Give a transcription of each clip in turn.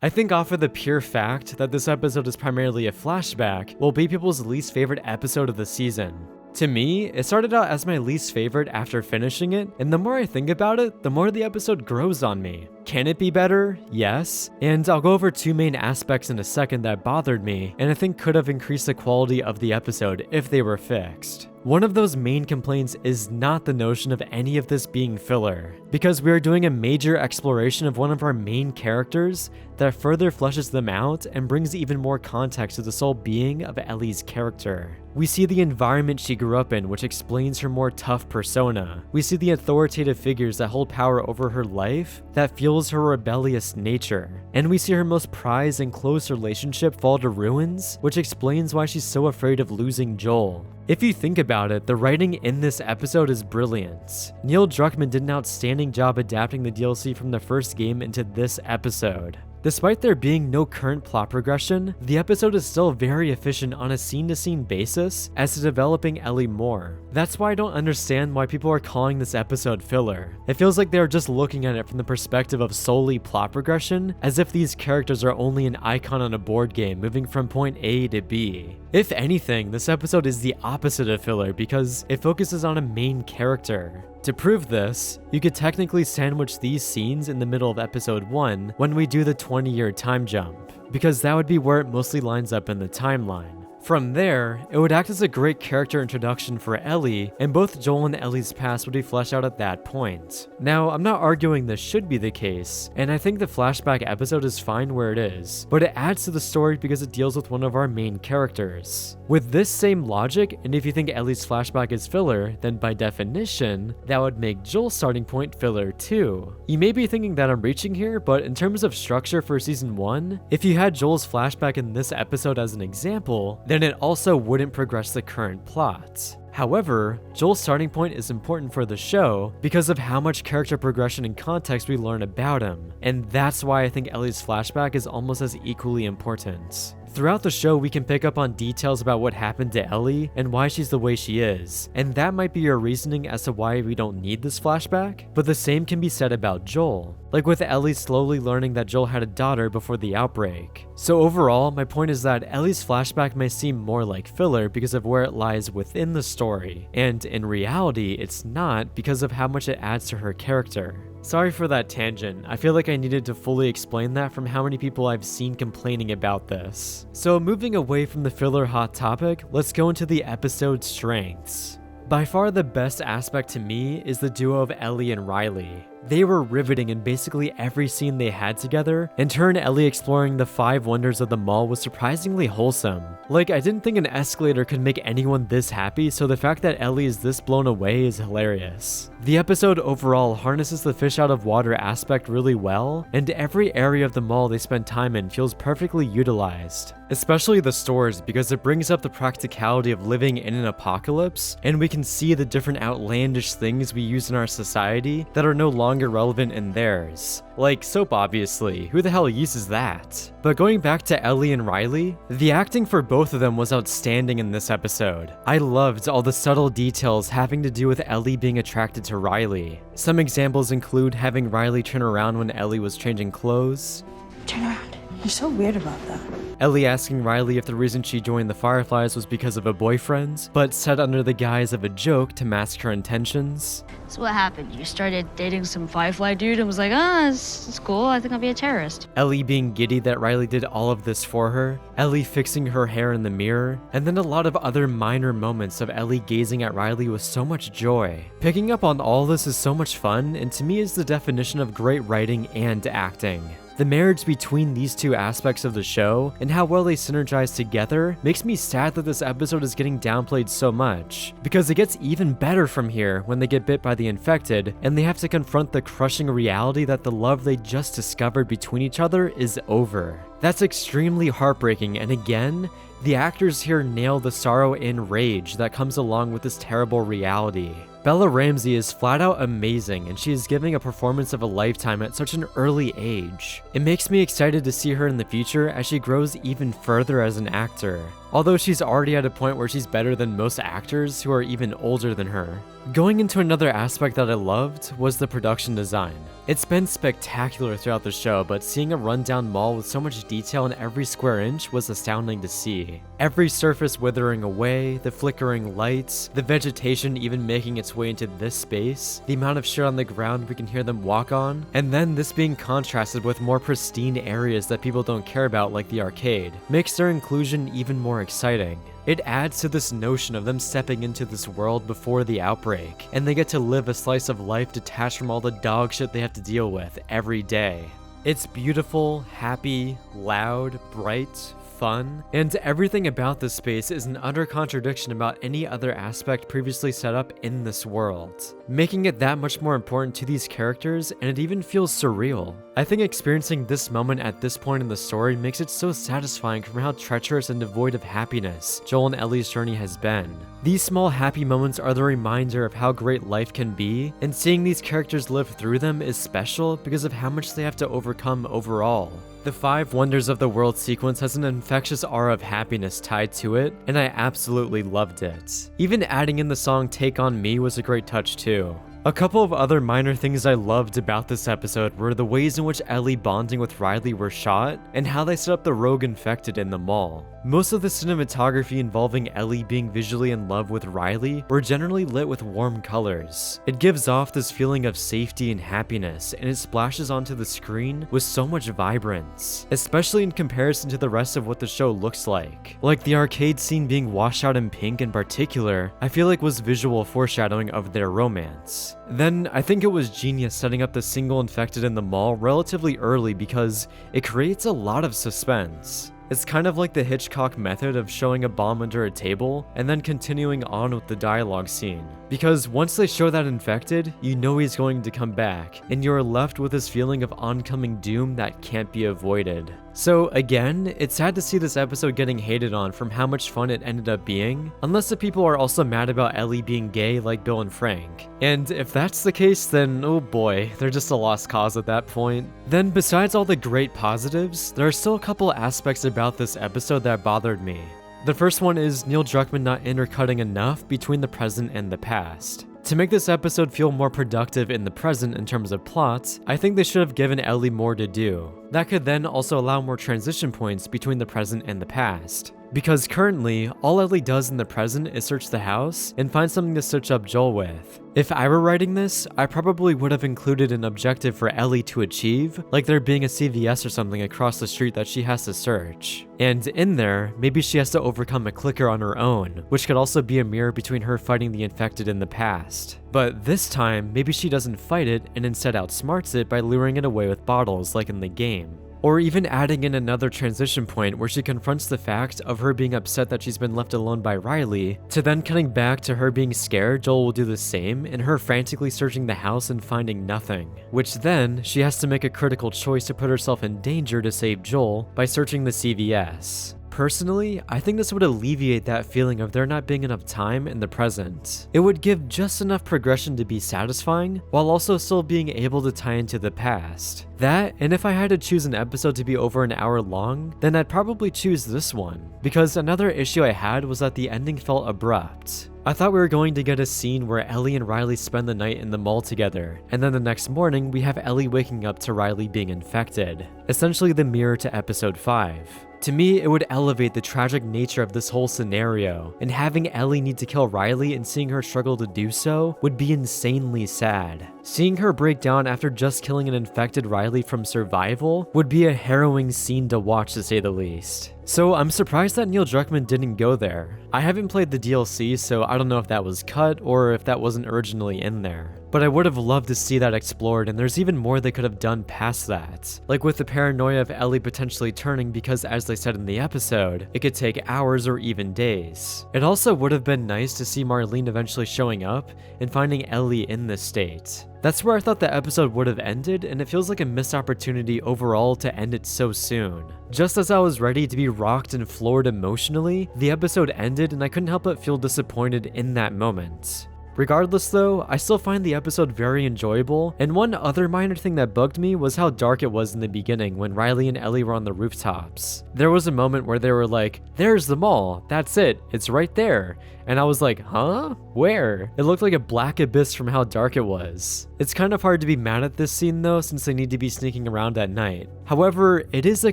I think off of the pure fact that this episode is primarily a flashback will be people's least favorite episode of the season. To me, it started out as my least favorite after finishing it, and the more I think about it, the more the episode grows on me. Can it be better? Yes. And I'll go over two main aspects in a second that bothered me, and I think could have increased the quality of the episode if they were fixed. One of those main complaints is not the notion of any of this being filler, because we are doing a major exploration of one of our main characters that further fleshes them out and brings even more context to the sole being of Ellie's character. We see the environment she grew up in, which explains her more tough persona. We see the authoritative figures that hold power over her life that fuels her rebellious nature. And we see her most prized and close relationship fall to ruins, which explains why she's so afraid of losing Joel. If you think about it, the writing in this episode is brilliant. Neil Druckmann did an outstanding job adapting the DLC from the first game into this episode. Despite there being no current plot progression, the episode is still very efficient on a scene-to-scene basis as to developing Ellie more. That's why I don't understand why people are calling this episode filler. It feels like they're just looking at it from the perspective of solely plot progression, as if these characters are only an icon on a board game moving from point A to B. If anything, this episode is the opposite of filler because it focuses on a main character. To prove this, you could technically sandwich these scenes in the middle of episode 1 when we do the 20-year time jump, because that would be where it mostly lines up in the timeline. From there, it would act as a great character introduction for Ellie, and both Joel and Ellie's past would be fleshed out at that point. Now, I'm not arguing this should be the case, and I think the flashback episode is fine where it is, but it adds to the story because it deals with one of our main characters. With this same logic, and if you think Ellie's flashback is filler, then by definition, that would make Joel's starting point filler too. You may be thinking that I'm reaching here, but in terms of structure for season 1, if you had Joel's flashback in this episode as an example, then it also wouldn't progress the current plot. However, Joel's starting point is important for the show because of how much character progression and context we learn about him, and that's why I think Ellie's flashback is almost as equally important. Throughout the show, we can pick up on details about what happened to Ellie and why she's the way she is, and that might be your reasoning as to why we don't need this flashback, but the same can be said about Joel, like with Ellie slowly learning that Joel had a daughter before the outbreak. So overall, my point is that Ellie's flashback may seem more like filler because of where it lies within the story, and in reality, it's not because of how much it adds to her character. Sorry for that tangent, I feel like I needed to fully explain that from how many people I've seen complaining about this. So moving away from the filler hot topic, let's go into the episode's strengths. By far the best aspect to me is the duo of Ellie and Riley. They were riveting in basically every scene they had together, and turn Ellie exploring the 5 wonders of the mall was surprisingly wholesome. Like, I didn't think an escalator could make anyone this happy, so the fact that Ellie is this blown away is hilarious. The episode overall harnesses the fish out of water aspect really well, and every area of the mall they spend time in feels perfectly utilized. Especially the stores, because it brings up the practicality of living in an apocalypse, and we can see the different outlandish things we use in our society that are no longer relevant in theirs. Like soap, obviously. Who the hell uses that? But going back to Ellie and Riley, the acting for both of them was outstanding in this episode. I loved all the subtle details having to do with Ellie being attracted to Riley. Some examples include having Riley turn around when Ellie was changing clothes. Turn around. You're so weird about that. Ellie asking Riley if the reason she joined the Fireflies was because of a boyfriend, but said under the guise of a joke to mask her intentions. So what happened? You started dating some Firefly dude and was like, it's cool, I think I'll be a terrorist. Ellie being giddy that Riley did all of this for her, Ellie fixing her hair in the mirror, and then a lot of other minor moments of Ellie gazing at Riley with so much joy. Picking up on all this is so much fun, and to me is the definition of great writing and acting. The marriage between these two aspects of the show and how well they synergize together makes me sad that this episode is getting downplayed so much, because it gets even better from here when they get bit by the infected and they have to confront the crushing reality that the love they just discovered between each other is over. That's extremely heartbreaking, and again, the actors here nail the sorrow and rage that comes along with this terrible reality. Bella Ramsey is flat out amazing, and she is giving a performance of a lifetime at such an early age. It makes me excited to see her in the future as she grows even further as an actor. although she's already at a point where she's better than most actors who are even older than her. Going into another aspect that I loved was the production design. It's been spectacular throughout the show, but seeing a rundown mall with so much detail in every square inch was astounding to see. Every surface withering away, the flickering lights, the vegetation even making its way into this space, the amount of shit on the ground we can hear them walk on, and then this being contrasted with more pristine areas that people don't care about like the arcade, makes their inclusion even more exciting. It adds to this notion of them stepping into this world before the outbreak, and they get to live a slice of life detached from all the dog shit they have to deal with every day. It's beautiful, happy, loud, bright, fun, and everything about this space is an utter contradiction about any other aspect previously set up in this world, making it that much more important to these characters, and it even feels surreal. I think experiencing this moment at this point in the story makes it so satisfying from how treacherous and devoid of happiness Joel and Ellie's journey has been. These small happy moments are the reminder of how great life can be, and seeing these characters live through them is special because of how much they have to overcome overall. The 5 Wonders of the World sequence has an infectious aura of happiness tied to it, and I absolutely loved it. Even adding in the song Take On Me was a great touch too. A couple of other minor things I loved about this episode were the ways in which Ellie bonding with Riley were shot, and how they set up the rogue infected in the mall. Most of the cinematography involving Ellie being visually in love with Riley were generally lit with warm colors. It gives off this feeling of safety and happiness, and it splashes onto the screen with so much vibrance, especially in comparison to the rest of what the show looks like. Like the arcade scene being washed out in pink in particular, I feel like was visual foreshadowing of their romance. Then, I think it was genius setting up the single infected in the mall relatively early because it creates a lot of suspense. It's kind of like the Hitchcock method of showing a bomb under a table and then continuing on with the dialogue scene. Because once they show that infected, you know he's going to come back, and you're left with this feeling of oncoming doom that can't be avoided. So again, it's sad to see this episode getting hated on from how much fun it ended up being, unless the people are also mad about Ellie being gay like Bill and Frank. And if that's the case, then oh boy, they're just a lost cause at that point. Then besides all the great positives, there are still a couple aspects about this episode that bothered me. The first one is Neil Druckmann not intercutting enough between the present and the past. To make this episode feel more productive in the present in terms of plot, I think they should have given Ellie more to do. That could then also allow more transition points between the present and the past. Because currently, all Ellie does in the present is search the house and find something to stitch up Joel with. If I were writing this, I probably would have included an objective for Ellie to achieve, like there being a CVS or something across the street that she has to search. And in there, maybe she has to overcome a clicker on her own, which could also be a mirror between her fighting the infected in the past. But this time, maybe she doesn't fight it and instead outsmarts it by luring it away with bottles like in the game. Or even adding in another transition point where she confronts the fact of her being upset that she's been left alone by Riley, to then cutting back to her being scared Joel will do the same, and her frantically searching the house and finding nothing. Which then, she has to make a critical choice to put herself in danger to save Joel by searching the CVS. Personally, I think this would alleviate that feeling of there not being enough time in the present. It would give just enough progression to be satisfying, while also still being able to tie into the past. That, and if I had to choose an episode to be over an hour long, then I'd probably choose this one. Because another issue I had was that the ending felt abrupt. I thought we were going to get a scene where Ellie and Riley spend the night in the mall together, and then the next morning we have Ellie waking up to Riley being infected. Essentially the mirror to episode 5. To me, it would elevate the tragic nature of this whole scenario, and having Ellie need to kill Riley and seeing her struggle to do so would be insanely sad. Seeing her break down after just killing an infected Riley from survival would be a harrowing scene to watch, to say the least. So I'm surprised that Neil Druckmann didn't go there. I haven't played the DLC, so I don't know if that was cut or if that wasn't originally in there. But I would have loved to see that explored, and there's even more they could have done past that. Like with the paranoia of Ellie potentially turning because, as they said in the episode, it could take hours or even days. It also would have been nice to see Marlene eventually showing up and finding Ellie in this state. That's where I thought the episode would have ended, and it feels like a missed opportunity overall to end it so soon. Just as I was ready to be rocked and floored emotionally, the episode ended and I couldn't help but feel disappointed in that moment. Regardless though, I still find the episode very enjoyable, and one other minor thing that bugged me was how dark it was in the beginning when Riley and Ellie were on the rooftops. There was a moment where they were like, "There's the mall, that's it, it's right there." And I was like, huh? Where? It looked like a black abyss from how dark it was. It's kind of hard to be mad at this scene though, since they need to be sneaking around at night. However, it is a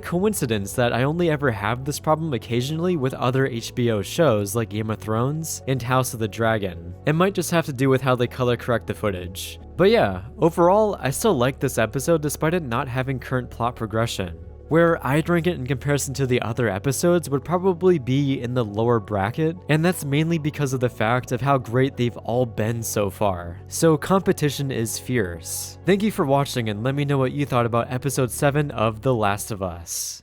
coincidence that I only ever have this problem occasionally with other HBO shows like Game of Thrones and House of the Dragon. It might just have to do with how they color correct the footage. But yeah, overall, I still like this episode despite it not having current plot progression. Where I'd rank it in comparison to the other episodes would probably be in the lower bracket, and that's mainly because of the fact of how great they've all been so far. So competition is fierce. Thank you for watching, and let me know what you thought about episode 7 of The Last of Us.